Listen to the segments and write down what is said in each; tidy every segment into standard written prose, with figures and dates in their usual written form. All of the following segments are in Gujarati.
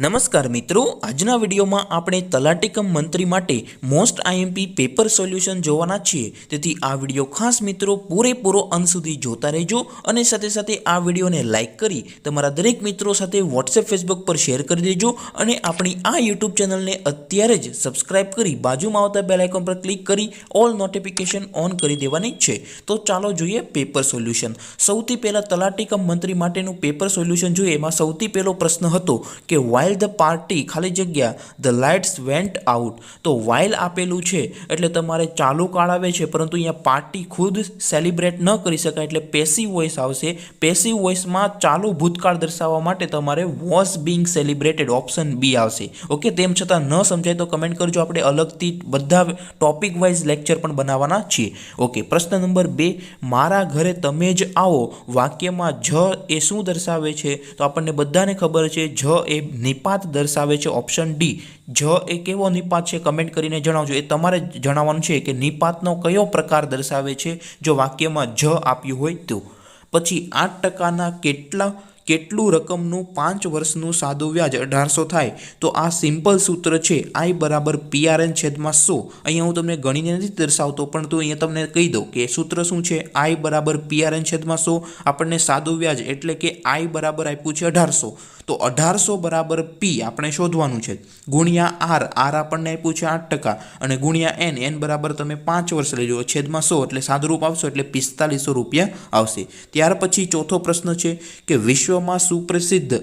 નમસ્કાર મિત્રો, આજના વિડીયોમાં આપણે તલાટી કમ મંત્રી માટે મોસ્ટ આઈએમપી પેપર સોલ્યુશન જોવાના છીએ. તેથી આ વિડીયો ખાસ મિત્રો પૂરેપૂરો અંત સુધી જોતા રહેજો અને સાથે સાથે આ વિડીયોને લાઇક કરી તમારા દરેક મિત્રો સાથે વોટ્સએપ ફેસબુક પર શેર કરી દેજો અને આપણી આ યુટ્યુબ ચેનલને અત્યારે જ સબસ્ક્રાઇબ કરી બાજુમાં આવતા બેલ આઇકોન પર ક્લિક કરી ઓલ નોટિફિકેશન ઓન કરી દેવાની છે. તો ચાલો જોઈએ પેપર સોલ્યુશન. સૌથી પહેલાં તલાટી કમ મંત્રી માટેનું પેપર સોલ્યુશન જોઈએ. એમાં સૌથી પહેલો પ્રશ્ન હતો કે વાઇલ ધ પાર્ટી ખાલી જગ્યા ધ લાઇટ્સ વેન્ટ આઉટ. તો વાઇલ આપેલું છે એટલે તમારે ચાલુ કાળ આવે છે, પરંતુ અહીંયા પાર્ટી ખુદ સેલિબ્રેટ ન કરી શકાય એટલે પેસિવ વોઇસ આવશે. પેસિવ વોઇસમાં ચાલુ ભૂતકાળ દર્શાવવા માટે તમારે was being celebrated option B આવશે. ઓકે, તેમ છતાં ન સમજાય તો કમેન્ટ કરજો, આપણે અલગથી બધા ટોપિક વાઇઝ લેક્ચર પણ બનાવવાના છીએ. ઓકે, પ્રશ્ન નંબર 2, મારા ઘરે તમે જ આવો વાક્યમાં જ એ શું દર્શાવે છે? તો આપણને બધાને ખબર છે જ એ નિપાત દર્શાવે છે. Option D. જ એ કેવો નિપાત છે કમેન્ટ કરીને જણાવજો. એ તમારે જણાવવાનું છે કે નિપાતનો કયો પ્રકાર દર્શાવે છે જો વાક્યમાં જ આપ્યું હોય તો. પછી 8% કેટલું રકમનું 5 વર્ષનું સાદું વ્યાજ 1800 થાય? તો આ સિમ્પલ સૂત્ર છે I બરાબર PRN/100. અહીંયા હું તમને ગણીને નથી દર્શાવતો, પણ તો અહીંયા તમને કહી દઉં કે સૂત્ર શું છે. I બરાબર PRN/100. આપણને સાદું વ્યાજ એટલે કે I બરાબર આપ્યું છે 1800. તો 1800 બરાબર P આપણે શોધવાનું છે, ગુણ્યા R આપણને આપ્યું છે 8% અને ગુણ્યા N બરાબર તમે 5 વર્ષ લઈ લો, છેદમાં 100 એટલે સાદુરૂપ આવશો એટલે 4500 રૂપિયા આવશે. ત્યાર પછી ચોથો પ્રશ્ન છે કે વિશ્વમાં સુપ્રસિદ્ધ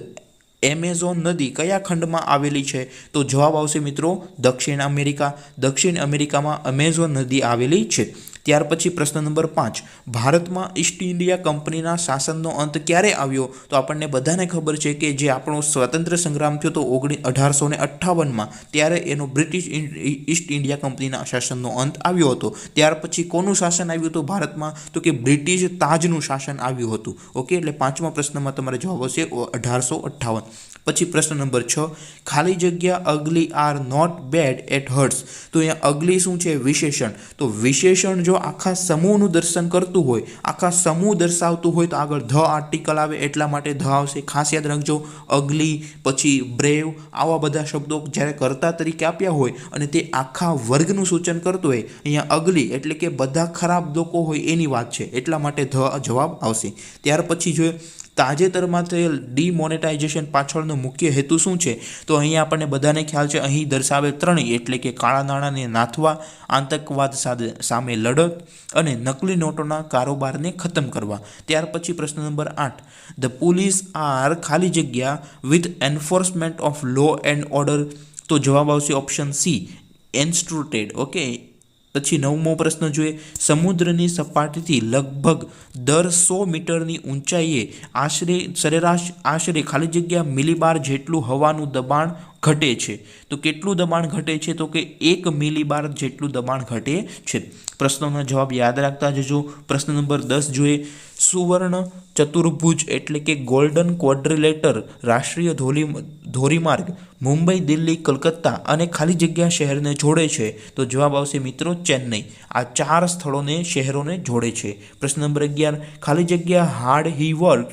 એમેઝોન નદી કયા ખંડમાં આવેલી છે? તો જવાબ આવશે મિત્રો દક્ષિણ અમેરિકા. દક્ષિણ અમેરિકામાં અમેઝોન નદી આવેલી છે. ત્યાર પછી પ્રશ્ન નંબર 5, ભારતમાં ઈસ્ટ ઇન્ડિયા કંપનીના શાસનનો અંત ક્યારે આવ્યો? તો આપણને બધાને ખબર છે કે જે આપણો સ્વતંત્ર સંગ્રામ થયો તો 1858માં, ત્યારે એનો બ્રિટિશ ઈસ્ટ ઇન્ડિયા કંપનીના શાસનનો અંત આવ્યો હતો. ત્યાર પછી કોનું શાસન આવ્યું હતું ભારતમાં? તો કે બ્રિટિશ તાજનું શાસન આવ્યું હતું. ઓકે, એટલે 5મા પ્રશ્નમાં તમારે જવાબ આવશે 1858. પછી પ્રશ્ન નંબર 6, ખાલી જગ્યા ugly are not bad at hearts. તો અહીંયા અગલી શું છે? વિશેષણ. તો વિશેષણ જો આખા સમૂહનું દર્શન કરતું હોય, આખા સમૂહ દર્શાવતું હોય તો આગળ ધ આર્ટિકલ આવે, એટલા માટે ધ આવશે. ખાસ યાદ રાખજો, અગલી પછી બ્રેવ આવા બધા શબ્દો જ્યારે કર્તા તરીકે આપ્યા હોય અને તે આખા વર્ગનું સૂચન કરતું હોય, અહીંયા અગલી એટલે કે બધા ખરાબ લોકો હોય એની વાત છે, એટલા માટે ધ જવાબ આવશે. ત્યાર પછી જોઈએ તાજેતરમાં થયેલ ડિમોનેટાઇઝેશન પાછળનો મુખ્ય હેતુ શું છે? તો અહીંયા આપણને બધાને ખ્યાલ છે, અહીં દર્શાવેલ ત્રણેય એટલે કે કાળા નાણાંને નાથવા, આતંકવાદ સામે લડત અને નકલી નોટોના કારોબારને ખતમ કરવા. ત્યાર પછી પ્રશ્ન નંબર 8, ધ પોલીસ આર ખાલી જગ્યા with enforcement of law and order. તો જવાબ આવશે ઓપ્શન સી, ઇન્સ્ટ્રુટેડ. ઓકે, પછી 9મો પ્રશ્ન જોઈએ, સમુદ્રની સપાટીથી લગભગ દર 100 મીટરની ઊંચાઈએ સરેરાશ આશરે ખાલી જગ્યા મિલીબાર જેટલું હવાનું દબાણ ઘટે છે. તો કેટલું દબાણ ઘટે છે? તો કે 1 મિલીબાર જેટલું દબાણ ઘટે છે. પ્રશ્નોના જવાબ યાદ રાખતા જજો. પ્રશ્ન નંબર 10 જોઈએ, સુવર્ણ ચતુર્ભુજ એટલે કે ગોલ્ડન ક્વોડ્રિલેટર રાષ્ટ્રીય ધોરીમાર્ગ મુંબઈ, દિલ્હી, કલકત્તા અને ખાલી જગ્યા શહેરને જોડે છે. તો જવાબ આવશે મિત્રો ચેન્નઈ. આ 4 સ્થળોને શહેરોને જોડે છે. પ્રશ્ન નંબર 11, ખાલી જગ્યા hard he work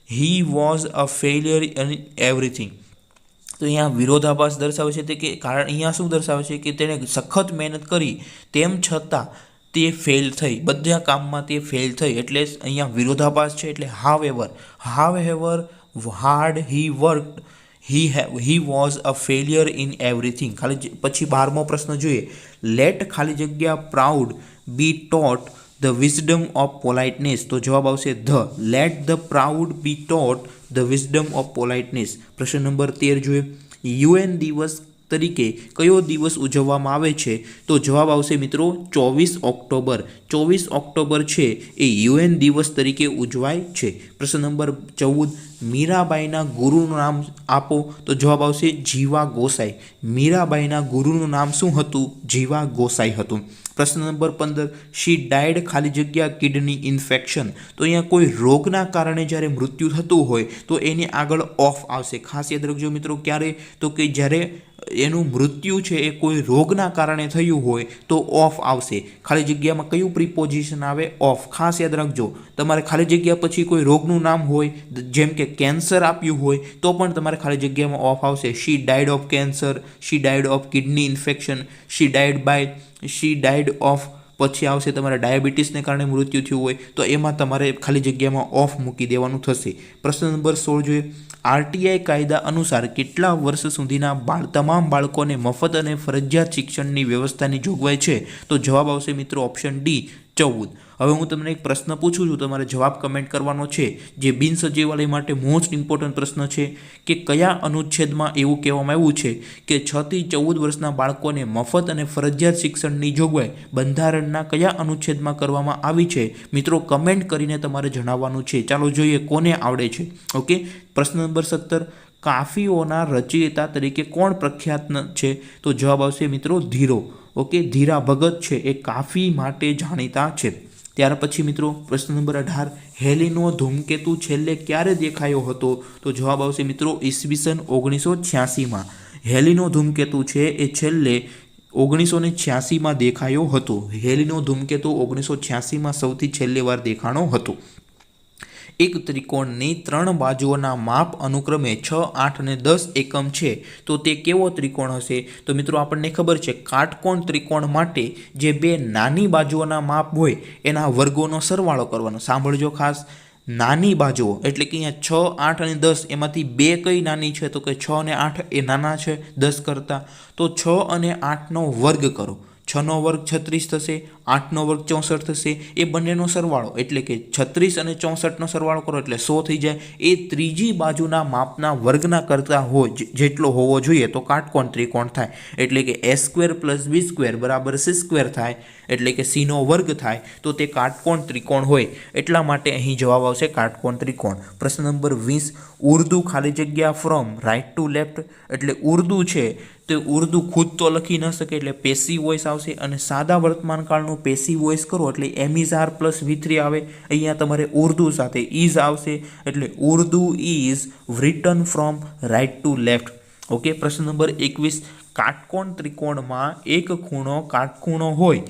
he was a failure in everything. તો અહીંયા વિરોધાભાસ દર્શાવે છે કે કારણ અહીંયા શું દર્શાવે છે કે તેણે સખત મહેનત કરી તેમ છતાં તે ફેલ થઈ, બધા કામમાં તે ફેલ થઈ, એટલે અહીંયા વિરોધાભાસ છે. એટલે however hard he worked he was a failure in everything. ખાલી પછી 12મો પ્રશ્ન જોઈએ, લેટ ખાલી જગ્યા proud be taught the wisdom of politeness. તો જવાબ આવશે the. Let the proud be taught the wisdom of politeness. પ્રશ્ન નંબર 13 જોઈએ, UN દિવસ તરીકે કયો દિવસ ઉજવવામાં આવે છે? તો જવાબ આવશે મિત્રો 24 ઓક્ટોબર. 24 ઓક્ટોબર છે એ UN દિવસ તરીકે ઉજવાય છે. પ્રશ્ન નંબર 14, મીરાબાઈના ગુરુનું નામ આપો. તો જવાબ આવશે જીવા ગોસાઈ. મીરાબાઈના ગુરુનું નામ શું હતું? જીવા ગોસાઈ હતું. પ્રશ્ન નંબર 15, શી ડાયડ ખાલી જગ્યા કિડની ઇન્ફેક્શન. તો અહીંયા કોઈ રોગના કારણે જ્યારે મૃત્યુ થતું હોય તો એની આગળ ઓફ આવશે. ખાસ યાદ રાખજો મિત્રો, ક્યારે? તો કે જ્યારે એનું મૃત્યુ છે એ કોઈ રોગના કારણે થયું હોય તો ઓફ આવશે. ખાલી જગ્યામાં કયું પ્રિપોઝિશન આવે? ઓફ. ખાસ યાદ રાખજો. તમારે ખાલી જગ્યા પછી કોઈ રોગનું નામ હોય, જેમ કે કેન્સર આપ્યું હોય તો પણ તમારે ખાલી જગ્યામાં ઓફ આવશે. She died of cancer, she died of kidney infection, she died of, પછી આવશે તમારે ડાયાબિટીસને કારણે મૃત્યુ થયું હોય તો એમાં તમારે ખાલી જગ્યામાં ઓફ મૂકી દેવાનું થશે. પ્રશ્ન નંબર 16 જોઈએ. આરટીઆઈ કાયદા અનુસાર કેટલા વર્ષ સુધીના તમામ બાળકોને મફત અને ફરજિયાત શિક્ષણની વ્યવસ્થાની જોગવાઈ છે? તો જવાબ આવશે મિત્રો ઓપ્શન ડી 14. હવે હું તમને એક પ્રશ્ન પૂછું છું, તમારે જવાબ કમેન્ટ કરવાનો છે, જે બિન સચિવાલય માટે મોસ્ટ ઇમ્પોર્ટન્ટ પ્રશ્ન છે કે કયા અનુચ્છેદમાં એવું કહેવામાં આવ્યું છે કે 6 થી 14 વર્ષના બાળકોને મફત અને ફરજિયાત શિક્ષણની જોગવાઈ બંધારણના કયા અનુચ્છેદમાં કરવામાં આવી છે? મિત્રો કમેન્ટ કરીને તમારે જણાવવાનું છે. ચાલો જોઈએ કોને આવડે છે. ઓકે, પ્રશ્ન નંબર 17. કાફીઓના રચયિતા તરીકે કોણ પ્રખ્યાત છે? તો જવાબ આવશે મિત્રો ધીરો. ઓકે, ધીરા ભગત છે એ કાફી માટે જાણીતા છે. ત્યાર પછી મિત્રો પ્રશ્ન નંબર 18. હેલીનો ધૂમકેતુ છેલ્લે ક્યારે દેખાયો હતો? તો જવાબ આવશે મિત્રો ઈસવીસન 1986માં. હેલીનો ધૂમકેતુ છે એ છેલ્લે 1986માં દેખાયો હતો. હેલીનો ધૂમકેતુ 1986માં સૌથી છેલ્લી વાર દેખાણો હતો. એક ત્રિકોણની 3 બાજુઓના માપ અનુક્રમે 6, 8 અને 10 એકમ છે તો તે કેવો ત્રિકોણ હશે? તો મિત્રો આપણને ખબર છે કાટકોણ ત્રિકોણ માટે જે બે નાની બાજુઓના માપ હોય એના વર્ગોનો સરવાળો કરવાનો. સાંભળજો ખાસ, નાની બાજુઓ એટલે કે અહીંયા 6, 8 અને 10 એમાંથી બે કઈ નાની છે? તો કે 6 અને 8 એ નાના છે 10 કરતાં. તો 6 અને 8નો વર્ગ કરો. 6નો વર્ગ 36 થશે, 8નો વર્ગ 64 થશે. એ બંનેનો સરવાળો એટલે કે 36 અને 64નો સરવાળો કરો એટલે 100 થઈ જાય. એ ત્રીજી બાજુના માપના વર્ગના કરતા હોય જેટલો હોવો જોઈએ તો કાટકોણ ત્રિકોણ થાય. એટલે કે a² + b² બરાબર c² થાય, એટલે કે cનો વર્ગ થાય તો તે કાટકોણ ત્રિકોણ હોય. એટલા માટે અહીં જવાબ આવશે કાટકોણ ત્રિકોણ. પ્રશ્ન નંબર 20. ઉર્દુ ખાલી જગ્યા ફ્રોમ રાઇટ ટુ લેફ્ટ એટલે ઉર્દુ છે તો ઉર્દુ ખુદ તો લખી ન શકે એટલે પેસિવ વોઇસ આવશે. અને સાદા વર્તમાન કાળનું પેસિવ વોઇસ કરો એટલે એમિઝ + v3 આવે. અહીંયા તમારે ઉર્દુ સાથે ઇઝ આવશે એટલે Urdu is written from right to left. Okay, પ્રશ્ન નંબર 21. કાટકોણ ત્રિકોણમાં એક ખૂણો કાટખૂણો હોય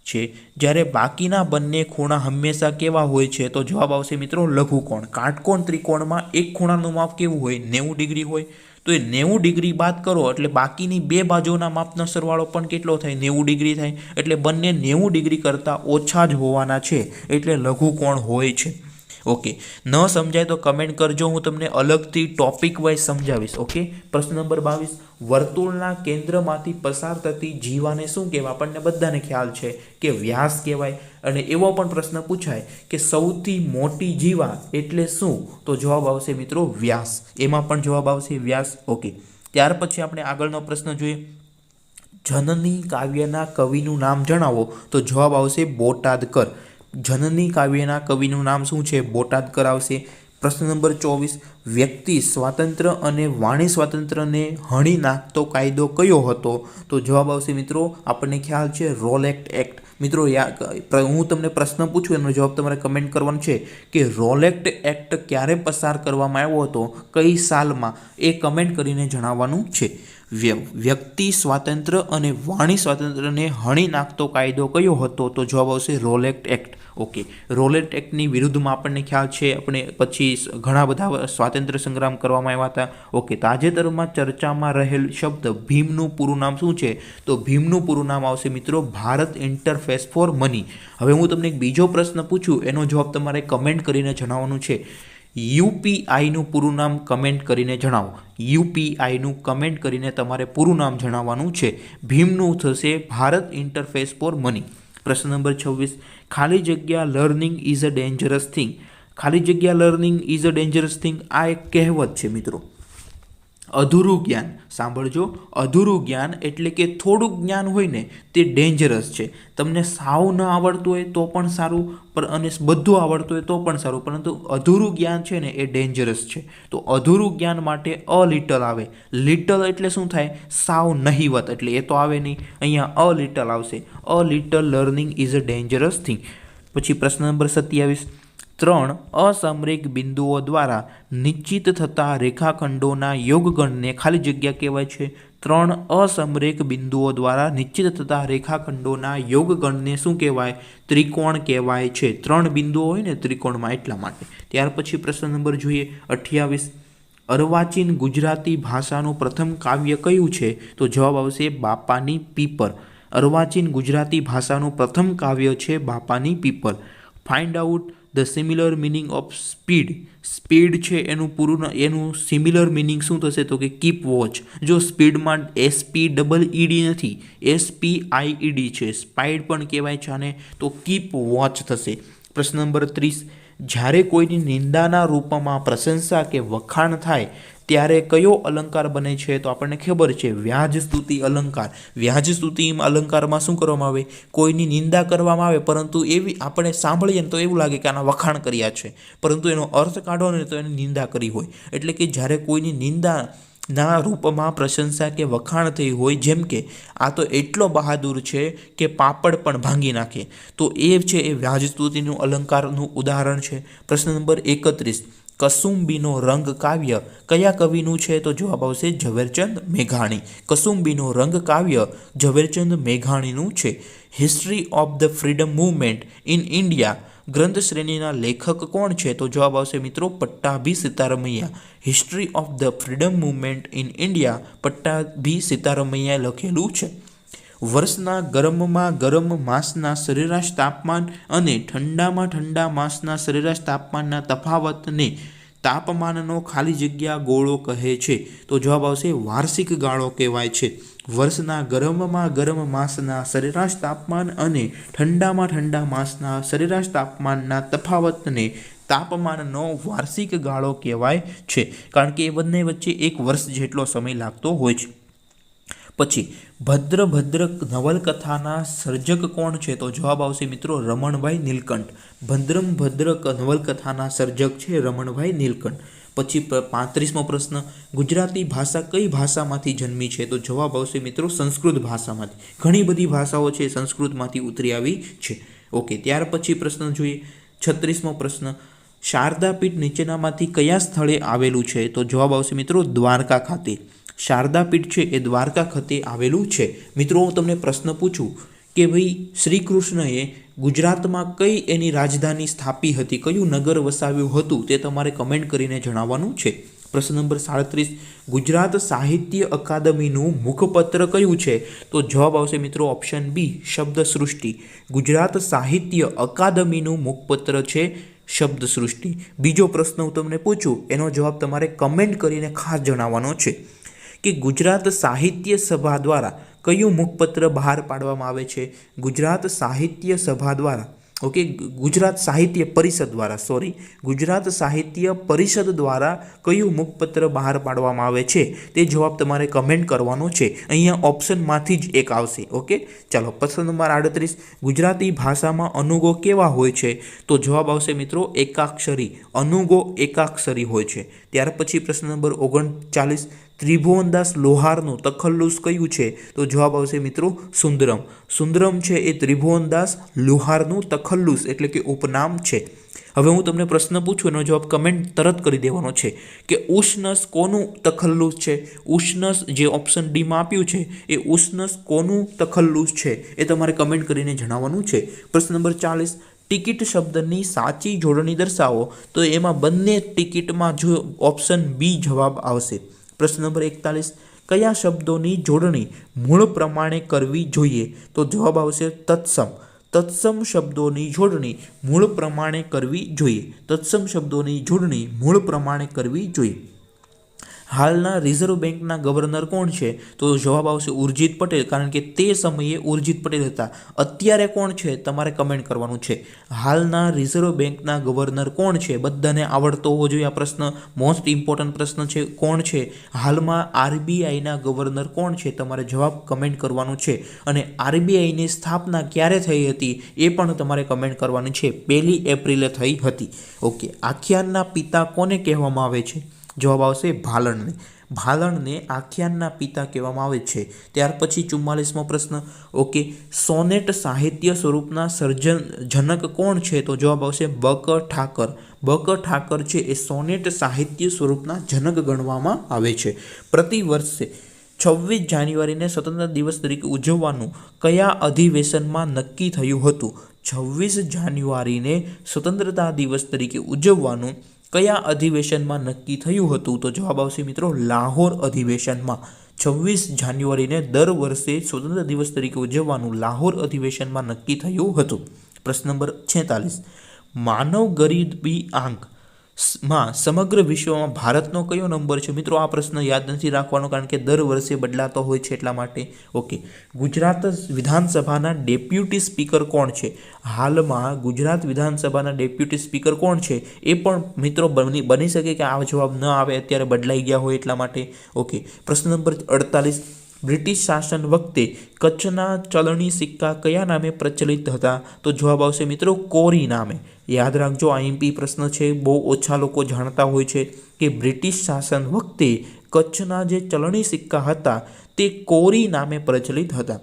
છે જ્યારે બાકીના બંને ખૂણા હંમેશા કેવા હોય છે? તો જવાબ આવશે મિત્રો લઘુકોણ. કાટકોણ ત્રિકોણમાં એક ખૂણાનું માપ કેવું હોય? 90 ડિગ્રી હોય. તો એ 90 ડિગ્રી બાદ કરો એટલે બાકીની બે બાજુના માપનો સરવાળો પણ કેટલો થાય? 90 ડિગ્રી થાય. એટલે બંને 90 ડિગ્રી કરતાં ઓછા જ હોવાના છે એટલે લઘુકોણ હોય છે. ઓકે, ન સમજાય તો કમેન્ટ કરજો, હું તમને અલગથી ટોપિક વાઇઝ સમજાવીશ. ઓકે, પ્રશ્ન નંબર 22. વર્તુળના કેન્દ્રમાંથી પસાર થતી જીવાને શું કહેવાય? આપણને બધાને ખ્યાલ છે કે વ્યાસ કહેવાય. અને એવો પણ પ્રશ્ન પૂછાય કે સૌથી મોટી જીવા એટલે શું? તો જવાબ આવશે મિત્રો વ્યાસ. એમાં પણ જવાબ આવશે વ્યાસ. ઓકે, ત્યાર પછી આપણે આગળનો પ્રશ્ન જોઈએ. જનની કાવ્યના કવિનું નામ જણાવો. તો જવાબ આવશે બોટાદકર. જનની કાવ્યના કવિનું નામ શું છે? બોટાદકર આવશે. પ્રશ્ન નંબર 24. વ્યક્તિ સ્વાતંત્ર્ય અને વાણી સ્વાતંત્ર્યને હણી નાખતો કાયદો કયો હતો? તો જવાબ આવશે મિત્રો આપણને ખ્યાલ છે રોલેટ એક્ટ. મિત્રો હું તમને પ્રશ્ન પૂછું એનો જવાબ તમારે કમેન્ટ કરવાનો છે કે રોલેટ એક્ટ ક્યારે પસાર કરવામાં આવ્યો હતો, કઈ સાલમાં, એ કમેન્ટ કરીને જણાવવાનું છે. વ્યક્તિ સ્વાતંત્ર્ય અને વાણી સ્વાતંત્ર્યને હણી નાખતો કાયદો કયો હતો? તો જવાબ આવશે રોલેટ એક્ટ. ઓકે, રોલેટ એક્ટની વિરુદ્ધમાં આપણને ખ્યાલ છે આપણે પછી ઘણા બધા સ્વાતંત્ર્ય સંગ્રામ કરવામાં આવ્યા હતા. ઓકે, તાજેતરમાં ચર્ચામાં રહેલ શબ્દ ભીમનું પૂરું નામ શું છે? તો ભીમનું પૂરું નામ આવશે મિત્રો ભારત ઇન્ટરફેસ ફોર મની. હવે હું તમને એક બીજો પ્રશ્ન પૂછું એનો જવાબ તમારે કમેન્ટ કરીને જણાવવાનું છે. યુપીઆઈનું પૂરું નામ કમેન્ટ કરીને જણાવો. યુપીઆઈનું કમેન્ટ કરીને તમારે પૂરું નામ જણાવવાનું છે. ભીમનું થશે ભારત ઇન્ટરફેસ ફોર મની. પ્રશ્ન નંબર 26. ખાલી જગ્યા learning is a dangerous thing. ખાલી જગ્યા learning is a dangerous thing આ એક કહેવત છે મિત્રો. અધૂરું જ્ઞાન, સાંભળજો, અધૂરું જ્ઞાન એટલે કે થોડુંક જ્ઞાન હોય ને તે ડેન્જરસ છે. તમને સાવ ન આવડતું હોય તો પણ સારું, અને બધું આવડતું હોય તો પણ સારું, પરંતુ અધૂરું જ્ઞાન છે ને એ ડેન્જરસ છે. તો અધૂરું જ્ઞાન માટે અ લિટલ આવે. લિટલ એટલે શું થાય? સાવ નહિવત, એટલે એ તો આવે નહીં. અહીંયા અ લિટલ આવશે. A little learning is a dangerous thing. પછી પ્રશ્ન નંબર 27. 3 અસામરિક બિંદુઓ દ્વારા નિશ્ચિત થતા રેખાખંડોના યોગગણને ખાલી જગ્યા કહેવાય છે. ત્રણ અસમરેખ બિંદુઓ દ્વારા નિશ્ચિત થતા રેખાખંડોના યોગગણને શું કહેવાય? ત્રિકોણ કહેવાય છે. 3 બિંદુઓ હોય ને ત્રિકોણમાં, એટલા માટે. ત્યાર પછી પ્રશ્ન નંબર જોઈએ 28. અર્વાચીન ગુજરાતી ભાષાનું પ્રથમ કાવ્ય કયું છે? તો જવાબ આવશે બાપાની પીપર. અર્વાચીન ગુજરાતી ભાષાનું પ્રથમ કાવ્ય છે બાપાની પીપર. Find out the similar meaning of speed. Speed છે એનું સિમિલર મિનિંગ શું થશે? તો કે કીપ વોચ. જો સ્પીડમાં SPEED નથી, SPIED છે, સ્પાઇડ પણ કહેવાય છે આને, તો કીપ વોચ થશે. પ્રશ્ન નંબર 30. જ્યારે કોઈની નિંદાના રૂપમાં પ્રશંસા કે વખાણ થાય ત્યારે કયો અલંકાર બને છે? તો આપણને ખબર છે વ્યાજ સ્તુતિ અલંકાર. વ્યાજ સ્તુતિ અલંકારમાં શું કરવામાં આવે? કોઈની નિંદા કરવામાં આવે, પરંતુ એવી આપણે સાંભળીએ ને તો એવું લાગે કે આના વખાણ કર્યા છે, પરંતુ એનો અર્થ કાઢો ને તો એની નિંદા કરી હોય. એટલે કે જ્યારે કોઈની નિંદાના રૂપમાં પ્રશંસા કે વખાણ થઈ હોય, જેમ કે આ તો એટલો બહાદુર છે કે પાપડ પણ ભાંગી નાખે, તો એ છે એ વ્યાજ સ્તુતિનું અલંકારનું ઉદાહરણ છે. પ્રશ્ન નંબર 31. કસુંબીનો રંગ કાવ્ય કયા કવિનું છે? તો જવાબ આવશે ઝવેરચંદ મેઘાણી. કસુંબીનો રંગ કાવ્ય ઝવેરચંદ મેઘાણીનું છે. History of the freedom movement in India ગ્રંથ શ્રેણીના લેખક કોણ છે? તો જવાબ આવશે મિત્રો Pattabhi Sitaramayya. History of the freedom movement in India Pattabhi સીતારામૈયાએ લખેલું છે. વર્ષના ગરમમાં ગરમ માસના સરેરાશ તાપમાન અને ઠંડામાં ઠંડા માસના સરેરાશ તાપમાનના તફાવતને તાપમાનનો ખાલી જગ્યા ગોળો કહે છે. તો જવાબ આવશે વાર્ષિક ગાળો કહેવાય છે. વર્ષના ગરમમાં ગરમ માસના સરેરાશ તાપમાન અને ઠંડામાં ઠંડા માસના સરેરાશ તાપમાનના તફાવતને તાપમાનનો વાર્ષિક ગાળો કહેવાય છે, કારણ કે એ બંને વચ્ચે 1 વર્ષ જેટલો સમય લાગતો હોય છે. પછી ભદ્ર નવલકથાના સર્જક કોણ છે? તો જવાબ આવશે મિત્રો રમણભાઈ નીલકંઠ. ભદ્ર નવલકથાના સર્જક છે રમણભાઈ નીલકંઠ. પછી 35મો પ્રશ્ન. ગુજરાતી ભાષા કઈ ભાષામાંથી જન્મી છે? તો જવાબ આવશે મિત્રો સંસ્કૃત ભાષામાંથી. ઘણી બધી ભાષાઓ છે સંસ્કૃતમાંથી ઉતરી આવી છે. ઓકે, ત્યાર પછી પ્રશ્ન જોઈએ 36મો પ્રશ્ન. શારદાપીઠ નીચેનામાંથી કયા સ્થળે આવેલું છે? તો જવાબ આવશે મિત્રો દ્વારકા ખાતે. શારદાપીઠ છે એ દ્વારકા ખાતે આવેલું છે. મિત્રો હું તમને પ્રશ્ન પૂછું કે ભાઈ શ્રી કૃષ્ણએ ગુજરાતમાં કઈ એની રાજધાની સ્થાપી હતી, કયું નગર વસાવ્યું હતું, તે તમારે કમેન્ટ કરીને જણાવવાનું છે. પ્રશ્ન નંબર 37. ગુજરાત સાહિત્ય અકાદમીનું મુખપત્ર કયું છે? તો જવાબ આવશે મિત્રો ઓપ્શન બી શબ્દ સૃષ્ટિ. ગુજરાત સાહિત્ય અકાદમીનું મુખપત્ર છે શબ્દ સૃષ્ટિ. બીજો પ્રશ્ન હું તમને પૂછું, એનો જવાબ તમારે કમેન્ટ કરીને ખાસ જણાવવાનો છે કે ગુજરાત સાહિત્ય સભા દ્વારા કયું મુખપત્ર બહાર પાડવામાં આવે છે? ગુજરાત સાહિત્ય સભા દ્વારા, ઓકે, ગુજરાત સાહિત્ય પરિષદ દ્વારા, ગુજરાત સાહિત્ય પરિષદ દ્વારા કયું મુખપત્ર બહાર પાડવામાં આવે છે? તે જવાબ તમારે કમેન્ટ કરવાનો છે. અહીંયા ઓપ્શનમાંથી જ એક આવશે. ઓકે, ચાલો. પ્રશ્ન નંબર 38. ગુજરાતી ભાષામાં અનુગો કેવા હોય છે? તો જવાબ આવશે મિત્રો એકાક્ષરી. અનુગો એકાક્ષરી હોય છે. ત્યાર પછી પ્રશ્ન નંબર 39. ત્રિભુવનદાસ લોહારનું તખલ્લુસ કયું છે? તો જવાબ આવશે મિત્રો સુંદરમ. સુંદરમ છે એ ત્રિભુવનદાસ લોહારનું તખલ્લુસ એટલે કે ઉપનામ છે. હવે હું તમને પ્રશ્ન પૂછું, એનો જવાબ કમેન્ટ તરત કરી દેવાનો છે કે ઉષ્ણસ કોનું તખલ્લુસ છે? ઉષ્ણસ જે ઓપ્શન ડીમાં આપ્યું છે એ ઉષ્ણસ કોનું તખલ્લુસ છે એ તમારે કમેન્ટ કરીને જણાવવાનું છે. પ્રશ્ન નંબર 40. ટિકિટ શબ્દની સાચી જોડણી દર્શાવો. તો એમાં બંને ટિકિટમાં જો ઓપ્શન બી જવાબ આવશે. પ્રશ્ન નંબર 41. કયા શબ્દોની જોડણી મૂળ પ્રમાણે કરવી જોઈએ? તો જવાબ આવશે તત્સમ. તત્સમ શબ્દોની જોડણી મૂળ પ્રમાણે કરવી જોઈએ. તત્સમ શબ્દોની જોડણી મૂળ પ્રમાણે કરવી જોઈએ. હાલના રિઝર્વ બેંકના ગવર્નર કોણ છે? તો જવાબ આવશે ઉર્જિત પટેલ, કારણ કે તે સમયે ઉર્જિત પટેલ હતા. અત્યારે કોણ છે તમારે કમેન્ટ કરવાનું છે. હાલના રિઝર્વ બેંકના ગવર્નર કોણ છે? બધાને આવડતો હોવો જોઈએ આ પ્રશ્ન, મોસ્ટ ઇમ્પોર્ટન્ટ પ્રશ્ન છે. કોણ છે હાલમાં RBIના ગવર્નર કોણ છે? તમારે જવાબ કમેન્ટ કરવાનું છે. અને RBIની સ્થાપના ક્યારે થઈ હતી એ પણ તમારે કમેન્ટ કરવાની છે. 1 એપ્રિલે થઈ હતી. ઓકે, આખ્યાનના પિતા કોને કહેવામાં આવે છે? જવાબ આવશે ભાલણને. ભાલણને આખ્યાનના પિતા કહેવામાં આવે છે. ત્યાર પછી 44મો પ્રશ્ન. ઓકે, સોનેટ સાહિત્ય સ્વરૂપના જનક કોણ છે? તો જવાબ આવશે બક ઠાકર. બક ઠાકર છે એ સોનેટ સાહિત્ય સ્વરૂપના જનક ગણવામાં આવે છે. પ્રતિ વર્ષે 26 જાન્યુઆરીને સ્વતંત્ર દિવસ તરીકે ઉજવવાનું કયા અધિવેશનમાં નક્કી થયું હતું? 26 જાન્યુઆરીને સ્વતંત્રતા દિવસ તરીકે ઉજવવાનું કયા અધિવેશનમાં નક્કી થયું હતું? તો જવાબ આવશે મિત્રો લાહોર અધિવેશનમાં. 26 જાન્યુઆરીને દર વર્ષે સ્વતંત્ર દિવસ તરીકે ઉજવવાનું લાહોર અધિવેશનમાં નક્કી થયું હતું. પ્રશ્ન નંબર 46, માનવ ગરીબી આંક માં સમગ્ર વિશ્વમાં ભારતનો કયો નંબર છે? મિત્રો આ પ્રશ્ન યાદ નથી રાખવાનો કારણ કે દર વર્ષે બદલાતો હોય છે એટલા માટે. ઓકે, ગુજરાત વિધાનસભાના ડેપ્યુટી સ્પીકર કોણ છે? હાલમાં ગુજરાત વિધાનસભાના ડેપ્યુટી સ્પીકર કોણ છે? એ પણ મિત્રો બની શકે કે આ જવાબ ન આવે, અત્યારે બદલાઈ ગયા હોય એટલા માટે. ઓકે, પ્રશ્ન નંબર 48, બ્રિટિશ શાસન વખતે કચ્છના ચલણી સિક્કા કયા નામે પ્રચલિત હતા? તો જવાબ આવશે મિત્રો કોરી નામે. યાદ રાખજો, આઈએમપી પ્રશ્ન છે, બહુ ઓછા લોકો જાણતા હોય છે કે બ્રિટિશ શાસન વખતે કચ્છના જે ચલણી સિક્કા હતા તે કોરી નામે પ્રચલિત હતા.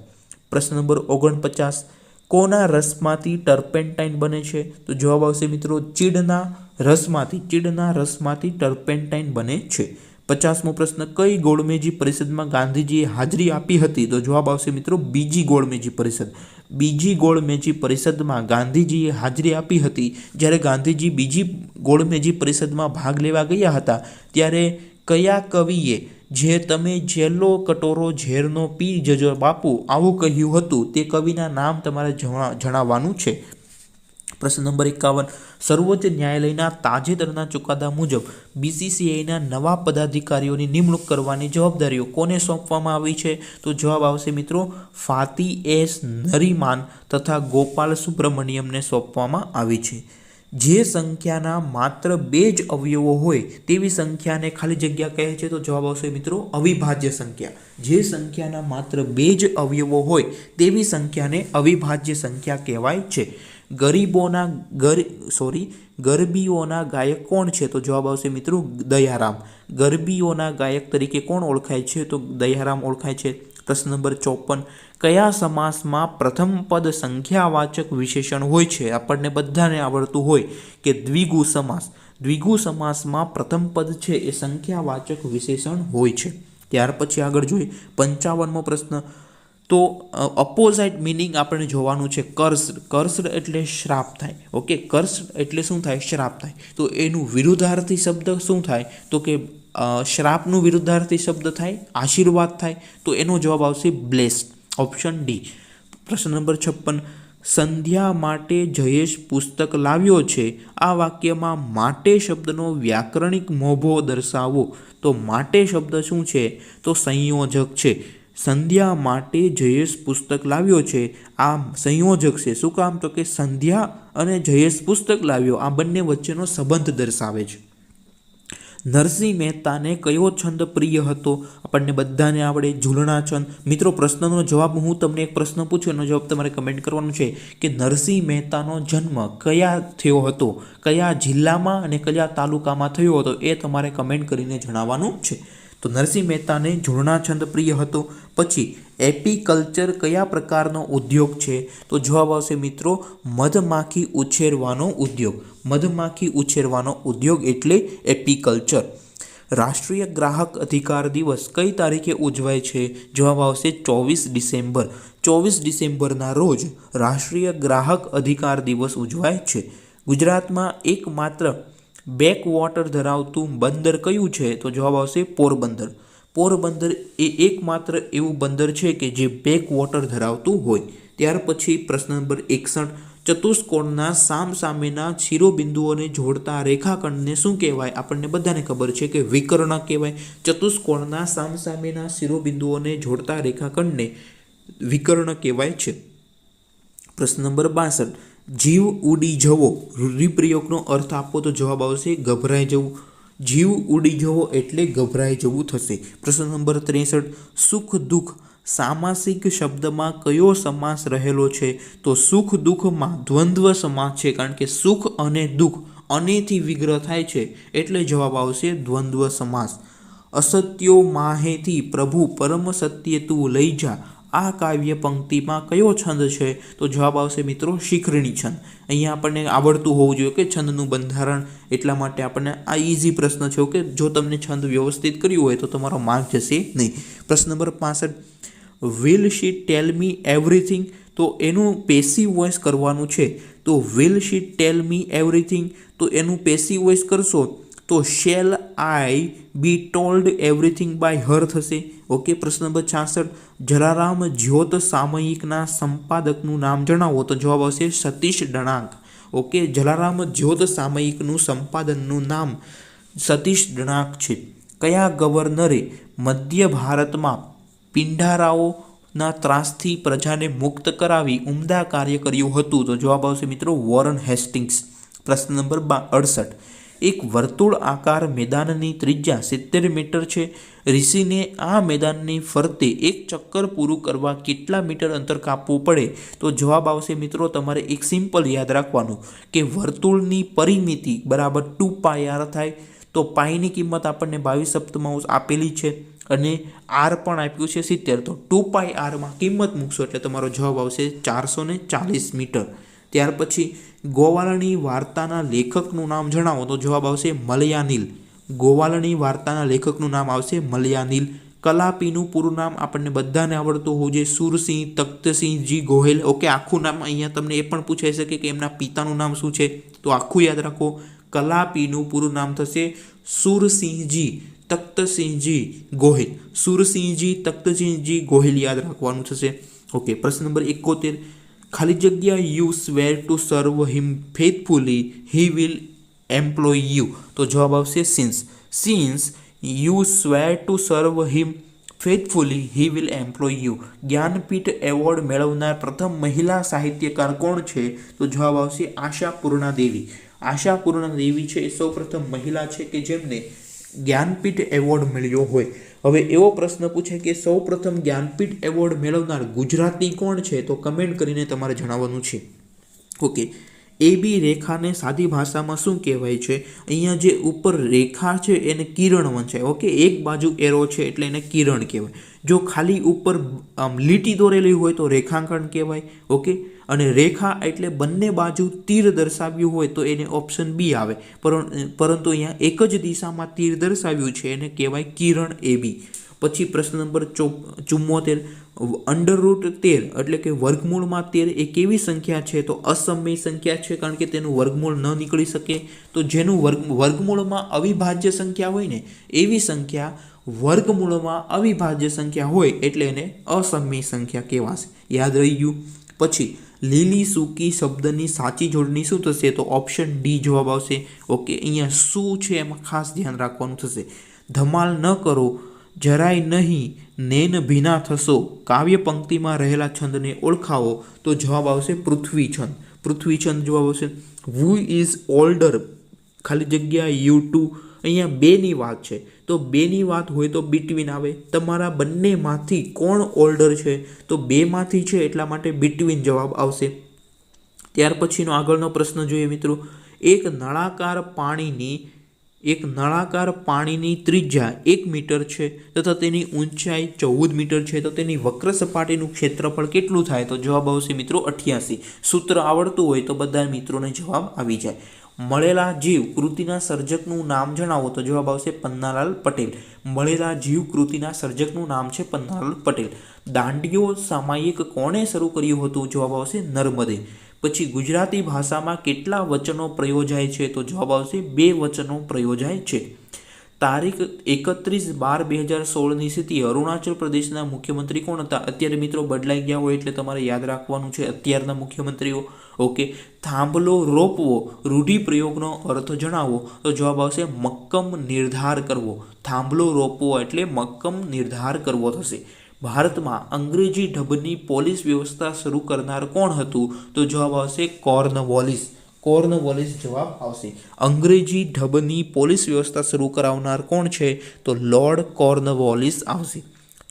પ્રશ્ન નંબર 49, કોના રસમાંથી ટર્પેન્ટાઇન બને છે? તો જવાબ આવશે મિત્રો ચીડના રસમાંથી ટર્પેન્ટાઇન બને છે. 50મો પ્રશ્ન, કઈ ગોળમેજી પરિષદમાં ગાંધીજીએ હાજરી આપી હતી? તો જવાબ આવશે મિત્રો બીજી ગોળમેજી પરિષદ. બીજી ગોળમેજી પરિષદમાં ગાંધીજીએ હાજરી આપી હતી. જ્યારે ગાંધીજી બીજી ગોળમેજી પરિષદમાં ભાગ લેવા ગયા હતા ત્યારે કયા કવિએ જે તમે જેલો કટોરો ઝેરનો પી જજો બાપુ આવું કહ્યું હતું તે કવિના નામ તમારે જણાવવાનું છે. પ્રશ્ન નંબર 51, સર્વોચ્ચ ન્યાયાલયના તાજેતરના ચુકાદા મુજબ બીસીસીઆઈના નવા પદાધિકારીઓની નિમણૂક કરવાની જવાબદારીઓ કોને સોંપવામાં આવી છે? તો જવાબ આવશે મિત્રો ફાતી એસ નરીમાન તથા ગોપાલ સુબ્રમણ્યમને સોંપવામાં આવી છે. જે સંખ્યાના માત્ર 2 જ અવયવો હોય તેવી સંખ્યાને ખાલી જગ્યા કહે છે? તો જવાબ આવશે મિત્રો અવિભાજ્ય સંખ્યા. જે સંખ્યાના માત્ર 2 જ અવયવો હોય તેવી સંખ્યાને અવિભાજ્ય સંખ્યા કહેવાય છે. ગરબીઓના ગાયક કોણ છે? તો જવાબ આવશે મિત્રો દયારામ. ગરબીઓના ગાયક તરીકે કોણ ઓળખાય છે? તો દયારામ ઓળખાય છે. પ્રશ્ન નંબર 54, કયા સમાસમાં પ્રથમ પદ સંખ્યાવાચક વિશેષણ હોય છે? આપણને બધાને આવડતું હોય કે દ્વિગુ સમાસ. દ્વિગુ સમાસમાં પ્રથમ પદ છે એ સંખ્યાવાચક વિશેષણ હોય છે. ત્યાર પછી આગળ જોઈએ 55મો પ્રશ્ન, તો અપોઝાઇટ મિનિંગ આપણે જોવાનું છે. કર્સ્ડ એટલે શ્રાપ થાય. ઓકે, કર્સ્ડ એટલે શું થાય? શ્રાપ થાય. તો એનું વિરુદ્ધાર્થી શબ્દ શું થાય? તો કે શ્રાપનું વિરુદ્ધાર્થી શબ્દ થાય આશીર્વાદ થાય. તો એનો જવાબ આવશે બ્લેસ્ડ, ઓપ્શન ડી. પ્રશ્ન નંબર 56, સંધ્યા માટે જયેશ પુસ્તક લાવ્યો છે. આ વાક્યમાં માટે શબ્દનો વ્યાકરણિક મોભો દર્શાવો. તો માટે શબ્દ શું છે? તો સંયોજક છે. સંધ્યા માટે જયેશ પુસ્તક લાવ્યો છે, આ સંયોજક છે. શું કામ? તો કે સંધ્યા અને જયેશ પુસ્તક લાવ્યો આ બંને વચ્ચેનો સંબંધ દર્શાવે છે. નરસિંહ મહેતાને કયો છંદ પ્રિય હતો? આપણને બધાને આવડે ઝૂલણા છંદ. મિત્રો પ્રશ્નનો જવાબ હું તમને એક પ્રશ્ન પૂછું એનો જવાબ તમારે કમેન્ટ કરવાનો છે કે નરસિંહ મહેતાનો જન્મ કયા થયો હતો, કયા જિલ્લામાં અને કયા તાલુકામાં થયો હતો એ તમારે કમેન્ટ કરીને જણાવવાનું છે. તો નરસિંહ મહેતાને ઝૂલણા છંદ પ્રિય હતો. પછી એપીકલ્ચર કયા પ્રકારનો ઉદ્યોગ છે? તો જવાબ આવશે મિત્રો મધમાખી ઉછેરવાનો ઉદ્યોગ. મધમાખી ઉછેરવાનો ઉદ્યોગ એટલે એપીકલ્ચર. રાષ્ટ્રીય ગ્રાહક અધિકાર દિવસ કઈ તારીખે ઉજવાય છે? જવાબ આવશે 24 ડિસેમ્બર. 24 ડિસેમ્બરના રોજ રાષ્ટ્રીય ગ્રાહક અધિકાર દિવસ ઉજવાય છે. ગુજરાતમાં એકમાત્ર બેકવોટર ધરાવતું બંદર કયું છે? તો જવાબ આવશે પોરબંદર. પોરબંદર એ એકમાત્ર એવું બંદર છે કે જે બેકવોટર ધરાવતું હોય. ત્યાર પછી પ્રશ્ન નંબર 61, ચતુષ્કોણના સામસામેના શિરોબિંદુઓને જોડતા રેખાખંડને શું કહેવાય? આપણને બધાને ખબર છે કે વિકર્ણ કહેવાય. ચતુષ્કોણના સામસામેના શિરોબિંદુઓને જોડતા રેખાખંડને વિકર્ણ કહેવાય છે. પ્રશ્ન નંબર 62, જીવ ઉડી જવો રૂઢિપ્રયોગનો અર્થ આપો. તો જવાબ આવશે ગભરાઈ જવું. જીવ ઉડી જવો એટલે ગભરાઈ જવું થશે. પ્રશ્ન નંબર 63, સુખ દુઃખ સામાસિક શબ્દમાં કયો સમાસ રહેલો છે? તો સુખ દુઃખમાં દ્વંદ્વ સમાસ છે કારણ કે સુખ અને દુઃખ અનેથી વિગ્રહ થાય છે એટલે જવાબ આવશે દ્વંદ્વ સમાસ. અસત્યો માહેથી પ્રભુ પરમ સત્ય તું લઈ જા આ કાવ્ય પંક્તિમાં કયો છંદ છે? તો જવાબ આવશે મિત્રો શિખરણી છંદ. અહીંયા આપણને આવડતું હોવું જોઈએ કે છંદનું બંધારણ, એટલા માટે આપણને આ ઇઝી પ્રશ્ન છે. ઓકે, જો તમને છંદ વ્યવસ્થિત કર્યું હોય તો તમારો માર્ક જશે નહીં. પ્રશ્ન number 65, will she tell me everything? તો એનું પેસિવ વોઇસ કરવાનું છે. તો will she tell me everything, તો એનું પેસિવ વોઇસ કરશો તો shall I be told everything by her થશે. ઓકે. પ્રશ્ન નંબર 66, જલારામ જ્યોત સામયિકના સંપાદકનું નામ જણાવો. તો જવાબ આવશે સતીશ ડણાંક. ઓકે, જલારામ જ્યોત સામયિકનું સંપાદનનું નામ સતીશ ડણાંક છે. કયા ગવર્નરે મધ્ય ભારતમાં પિંડારાઓના ત્રાસથી પ્રજાને મુક્ત કરાવી ઉમદા કાર્ય કર્યું હતું? તો જવાબ આવશે મિત્રો વોરન હેસ્ટિંગ્સ. પ્રશ્ન નંબર 68, એક વર્તુળ આકાર મેદાનની ત્રિજ્યા 70 મીટર છે. ઋષિને આ મેદાનની ફરતે એક ચક્કર પૂરું કરવા કેટલા મીટર અંતર કાપવું પડે? તો જવાબ આવશે મિત્રો તમારે એક સિમ્પલ યાદ રાખવાનું કે વર્તુળની પરિમિતિ બરાબર 2πr થાય. તો પાઈની કિંમત આપણને 22 સપ્તમાંશ આપેલી છે અને આર પણ આપ્યું છે 70. તો 2πrમાં કિંમત મૂકશો એટલે તમારો જવાબ આવશે 440 મીટર. ત્યાર પછી ગોવાળની વાર્તાના લેખકનું નામ જણાવો. તો જવાબ આવશે મલયાનિલ. ગોવાળની વાર્તાના લેખકનું નામ આવશે મલયાનિલ. કલાપીનું પૂરું નામ આપણને બધાને આવડતું હોવું જોઈએ, સુરસિંહ તખ્તસિંહજી ગોહિલ. ઓકે, આખું નામ અહીંયા તમને એ પણ પૂછાઈ શકે કે એમના પિતાનું નામ શું છે, તો આખું યાદ રાખો. કલાપીનું પૂરું નામ થશે સુરસિંહજી તખ્તસિંહજી ગોહિલ. સુરસિંહજી તખ્તસિંહજી ગોહિલ યાદ રાખવાનું થશે. ઓકે. પ્રશ્ન નંબર 71, ખાલી જગ્યા you swear to serve him faithfully he will employ you. તો જવાબ આવશે since you swear to serve him faithfully he will employ you. Jnanpith award મેળવનાર પ્રથમ મહિલા સાહિત્યકાર કોણ છે? તો જવાબ આવશે આશાપૂર્ણા દેવી. આશાપૂર્ણા દેવી છે એ સૌપ્રથમ મહિલા છે કે જેમને જ્ઞાનપીઠ એવોર્ડ મળ્યો હોય. હવે એવો પ્રશ્ન પૂછે કે સૌપ્રથમ જ્ઞાનપીઠ એવોર્ડ મેળવનાર ગુજરાતી કોણ છે? તો કમેન્ટ કરીને તમારે જણાવવાનું છે. ઓકે. એ બી રેખાને સાદી ભાષામાં શું કહેવાય છે? અહીંયા જે ઉપર રેખા છે એને કિરણ વંચાય. ઓકે, એક બાજુ એરો છે એટલે એને કિરણ કહેવાય. જો ખાલી ઉપર લીટી દોરેલી હોય તો રેખાંકન કહેવાય. ઓકે, અને રેખા એટલે બંને બાજુ તીર દર્શાવ્યું હોય તો એને ઓપ્શન બી આવે. પરંતુ અહીંયા એક જ દિશામાં તીર દર્શાવ્યું છે એને કહેવાય કિરણ એ બી. પછી પ્રશ્ન નંબર 74, √13 એટલે કે વર્ગમૂળમાં 13 એ કેવી સંખ્યા છે? તો અસમય સંખ્યા છે, કારણ કે તેનું વર્ગમૂળ ન નીકળી શકે. તો જેનું વર્ગમૂળમાં અવિભાજ્ય સંખ્યા હોય ને એવી સંખ્યા વર્ગમૂળમાં અવિભાજ્ય સંખ્યા હોય એટલે એને અસમય સંખ્યા કહેવાશે. યાદ રહી ગયું. પછી લીલી સૂકી શબ્દની સાચી જોડણી શું થશે? તો ઓપ્શન ડી જવાબ આવશે. ઓકે, અહીંયા શું છે એમાં ખાસ ધ્યાન રાખવાનું થશે. ધમાલ ન કરો જરાય નહીં નેન ભીના થશો કાવ્ય પંક્તિમાં રહેલા છંદને ઓળખાવો. તો જવાબ આવશે પૃથ્વી છંદ. પૃથ્વી છંદ જવાબ આવશે. હુ ઇઝ ઓલ્ડર ખાલી જગ્યા યુ ટુ. અહીંયા બેની વાત છે તો બેની વાત હોય તો બિટવીન આવે. તમારા બંનેમાંથી કોણ ઓલ્ડર છે? તો બેમાંથી છે એટલા માટે બિટવીન જવાબ આવશે. ત્યાર પછીનો આગળનો પ્રશ્ન જોઈએ મિત્રો. એક નળાકાર પાણીની ત્રિજ્યા 1 મીટર છે તથા તેની ઊંચાઈ 14 મીટર છે, તો તેની વક્ર સપાટીનું ક્ષેત્રફળ કેટલું થાય? તો જવાબ આવશે મિત્રો 88. સૂત્ર આવડતું હોય તો બધા મિત્રોને જવાબ આવી જાય. મળેલા જીવ કૃતિના સર્જકનું નામ જણાવો. તો જવાબ આવશે પન્નાલાલ પટેલ. મળેલા જીવ કૃતિના સર્જકનું નામ છે પન્નાલાલ પટેલ. દાંડિયો સામાયિક કોણે શરૂ કર્યું હતું? જવાબ આવશે નર્મદે. પછી ગુજરાતી ભાષામાં કેટલા વચનો પ્રયોજાય છે? તો જવાબ આવશે 2 વચનો પ્રયોજાય છે. તારીખ 31/12/2016ની સ્થિતિ અરુણાચલ પ્રદેશના મુખ્યમંત્રી કોણ હતા? અત્યારે મિત્રો બદલાઈ ગયા હોય એટલે તમારે યાદ રાખવાનું છે અત્યારના મુખ્યમંત્રીઓ. ઓકે. થાંભલો રોપવો રૂઢિપ્રયોગનો અર્થ જણાવો. તો જવાબ આવશે મક્કમ નિર્ધાર કરવો. થાંભલો રોપવો એટલે મક્કમ નિર્ધાર કરવો થશે. ભારતમાં અંગ્રેજી ઢબની પોલીસ વ્યવસ્થા શરૂ કરનાર કોણ હતું? તો જવાબ આવશે કોર્નવોલિસ. કોર્નવોલિસ જવાબ આવશે. અંગ્રેજી ઢબની પોલીસ વ્યવસ્થા શરૂ કરાવનાર કોણ છે? તો લોર્ડ કોર્નવોલિસ આવશે.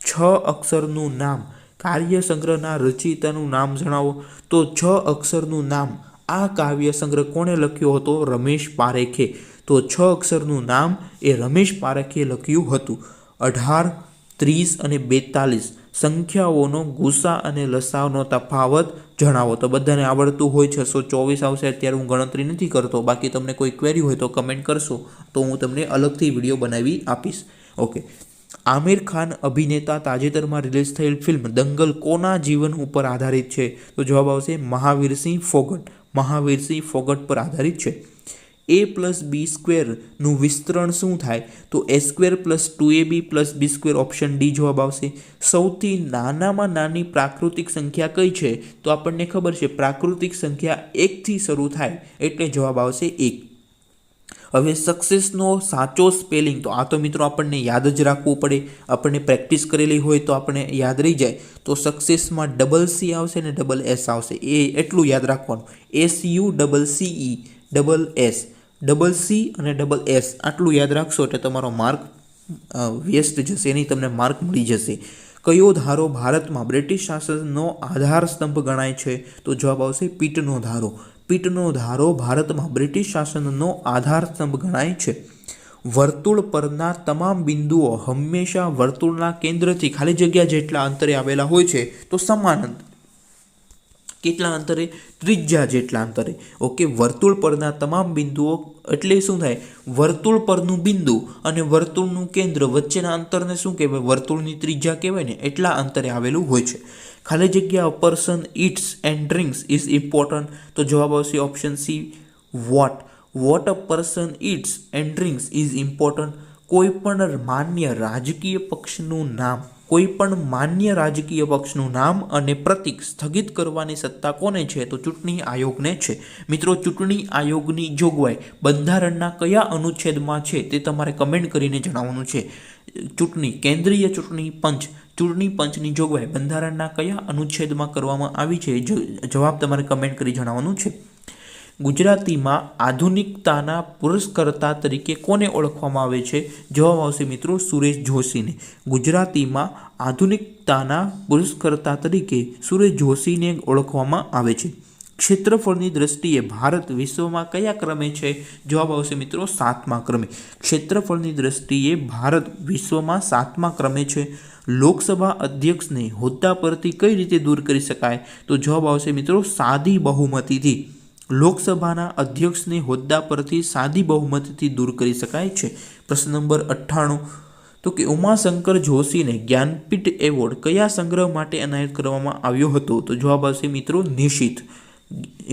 6 અક્ષરનું નામ કાવ્ય સંગ્રહના રચયિતાનું નામ જણાવો. તો 6 અક્ષરનું નામ આ કાવ્ય સંગ્રહ કોણે લખ્યો હતો? રમેશ પારેખે. તો 6 અક્ષરનું નામ એ રમેશ પારેખે લખ્યું હતું. 18, 30 અને 42 સંખ્યાઓનો ગુસા અને લસાઅનો તફાવત જણાવો. તો બધાને આવડતું હોય 624 આવશે. અત્યારે હું ગણતરી નથી કરતો, બાકી તમને કોઈ ક્વેરી હોય તો કમેન્ટ કરશો તો હું તમને અલગથી વિડીયો બનાવી આપીશ. ઓકે. આમિર ખાન અભિનેતા તાજેતરમાં રિલીઝ થયેલ ફિલ્મ દંગલ કોના જીવન ઉપર આધારિત છે? તો જવાબ આવશે મહાવીરસિંહ ફોગટ. મહાવીરસિંહ ફોગટ પર આધારિત છે. a+b² નું વિસ્તરણ શું થાય? તો a² + 2ab + b². Option D જવાબ આવશે. સૌથી નાનામાં નાની પ્રાકૃતિક સંખ્યા કઈ છે? તો આપણને ખબર છે પ્રાકૃતિક સંખ્યા 1 થી શરૂ થાય એટલે જવાબ આવશે 1. હવે સક્સેસનો સાચો સ્પેલિંગ, તો આ તો મિત્રો આપણને યાદ જ રાખવું પડે. આપણને પ્રેક્ટિસ કરેલી હોય તો આપણે યાદ રહી જાય. તો સક્સેસમાં CC આવશે ને SS આવશે. એ એટલું યાદ રાખવાનું. SUCCE CC અને SS આટલું યાદ રાખશો એટલે તમારો માર્ક વેસ્ટ જશે, એની તમને માર્ક મળી જશે. કયો ધારો ભારતમાં બ્રિટિશ શાસનનો આધાર સ્તંભ ગણાય છે? તો જવાબ આવશે પીટનો ધારો. પીટનો ધારો ભારતમાં બ્રિટિશ શાસનનો આધાર સ્તંભ ગણાય છે. વર્તુળ પરના તમામ બિંદુઓ હંમેશા વર્તુળના કેન્દ્રથી ખાલી જગ્યા જેટલા અંતરે આવેલા હોય છે. તો સમાન અંતર. કેટલા અંતરે? ત્રિજ્યા જેટલા અંતરે. ઓકે. વર્તુળ પરના તમામ બિંદુઓ એટલે શું થાય? વર્તુળ પરનું બિંદુ અને વર્તુળનું કેન્દ્ર વચ્ચેના અંતરને શું કહેવાય? વર્તુળની ત્રિજ્યા કહેવાય ને. એટલા અંતરે આવેલું હોય છે. ખાલી જગ્યા a person eats and drinks is important. તો જવાબ આવશે option C what a person eats and drinks is important. કોઈ પણ માન્ય રાજકીય પક્ષનું નામ અને પ્રતીક સ્થગિત કરવાની સત્તા કોને છે? તો ચૂંટણી આયોગને છે. મિત્રો, ચૂંટણી આયોગની જોગવાઈ બંધારણના કયા અનુચ્છેદમાં છે તે તમારે કમેન્ટ કરીને જણાવવાનું છે. કેન્દ્રીય ચૂંટણી પંચની જોગવાઈ બંધારણના કયા અનુચ્છેદમાં કરવામાં આવી છે? જવાબ તમારે કમેન્ટ કરી જણાવવાનું છે. ગુજરાતીમાં આધુનિકતાના પુરસ્કર્તા તરીકે કોને ઓળખવામાં આવે છે? જવાબ આવશે મિત્રો સુરેશ જોશીને. ગુજરાતીમાં આધુનિકતાના પુરસ્કર્તા તરીકે સુરેશ જોશીને ઓળખવામાં આવે છે. ક્ષેત્રફળની દ્રષ્ટિએ ભારત વિશ્વમાં કયા ક્રમે છે? જવાબ આવશે મિત્રો 7મા ક્રમે. ક્ષેત્રફળની દ્રષ્ટિએ ભારત વિશ્વમાં 7મા ક્રમે છે. લોકસભા અધ્યક્ષને હોદ્દા પરથી કઈ રીતે દૂર કરી શકાય? તો જવાબ આવશે મિત્રો સાદી બહુમતીથી. લોકસભાના અધ્યક્ષને હોદ્દા પરથી સાદી બહુમતીથી દૂર કરી શકાય છે. પ્રશ્ન નંબર 98, તો કે ઉમાશંકર જોશીને જ્ઞાનપીઠ એવોર્ડ કયા સંગ્રહ માટે એનાયત કરવામાં આવ્યો હતો? તો જવાબ આવશે મિત્રો નિશિત.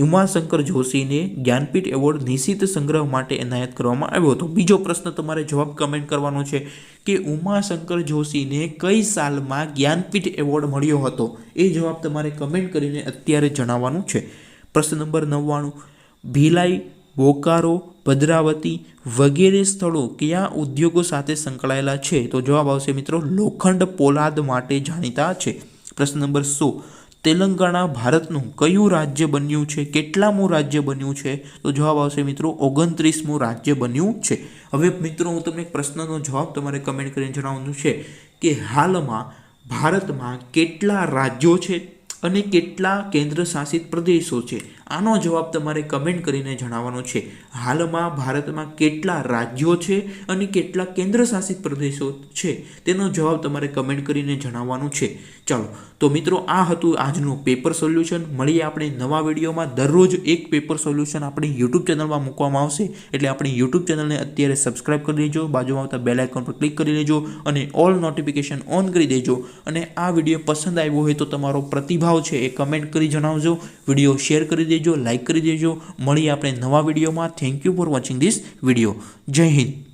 ઉમાશંકર જોશીને જ્ઞાનપીઠ એવોર્ડ નિશિત સંગ્રહ માટે એનાયત કરવામાં આવ્યો હતો. બીજો પ્રશ્ન તમારે જવાબ કમેન્ટ કરવાનો છે કે ઉમાશંકર જોશીને કઈ સાલમાં જ્ઞાનપીઠ એવોર્ડ મળ્યો હતો? એ જવાબ તમારે કમેન્ટ કરીને અત્યારે જણાવવાનું છે. પ્રશ્ન નંબર 99, ભિલાઈ, બોકારો, ભદ્રાવતી વગેરે સ્થળો કયા ઉદ્યોગો સાથે સંકળાયેલા છે? તો જવાબ આવશે મિત્રો લોખંડ પોલાદ માટે જાણીતા છે. પ્રશ્ન નંબર 100, તેલંગાણા ભારતનું કયું રાજ્ય બન્યું છે? કેટલામું રાજ્ય બન્યું છે? તો જવાબ આવશે મિત્રો 29મું રાજ્ય બન્યું છે. હવે મિત્રો હું તમને એક પ્રશ્નનો જવાબ તમારે કમેન્ટ કરીને જણાવવાનું છે કે હાલમાં ભારતમાં કેટલા રાજ્યો છે અને કેટલા કેન્દ્ર શાસિત પ્રદેશો છે? આનો જવાબ તમારે કમેન્ટ કરીને જણાવવાનો છે. હાલમાં ભારતમાં કેટલા રાજ્યો છે અને કેટલા કેન્દ્ર શાસિત પ્રદેશો છે તેનો જવાબ તમારે કમેન્ટ કરીને જણાવવાનું છે. ચાલો તો મિત્રો આ હતું આજનું પેપર સોલ્યુશન. મળીએ આપણે નવા વિડીયોમાં. દરરોજ એક પેપર સોલ્યુશન આપણી યુટ્યુબ ચેનલમાં મૂકવામાં આવશે, એટલે આપણી યુટ્યુબ ચેનલને અત્યારે સબસ્ક્રાઇબ કરી લેજો, બાજુમાં આવતા બેલ આઇકોન પર ક્લિક કરી લેજો અને ઓલ નોટિફિકેશન ઓન કરી દેજો. અને આ વિડીયો પસંદ આવ્યો હોય તો તમારો પ્રતિભાવ છે એ કમેન્ટ કરી જણાવજો. વિડીયો શેર કરી દેજો, લાઇક કરી દેજો. મળીએ આપણે નવા વિડીયોમાં. Thank you for watching this video. જય હિન્દ.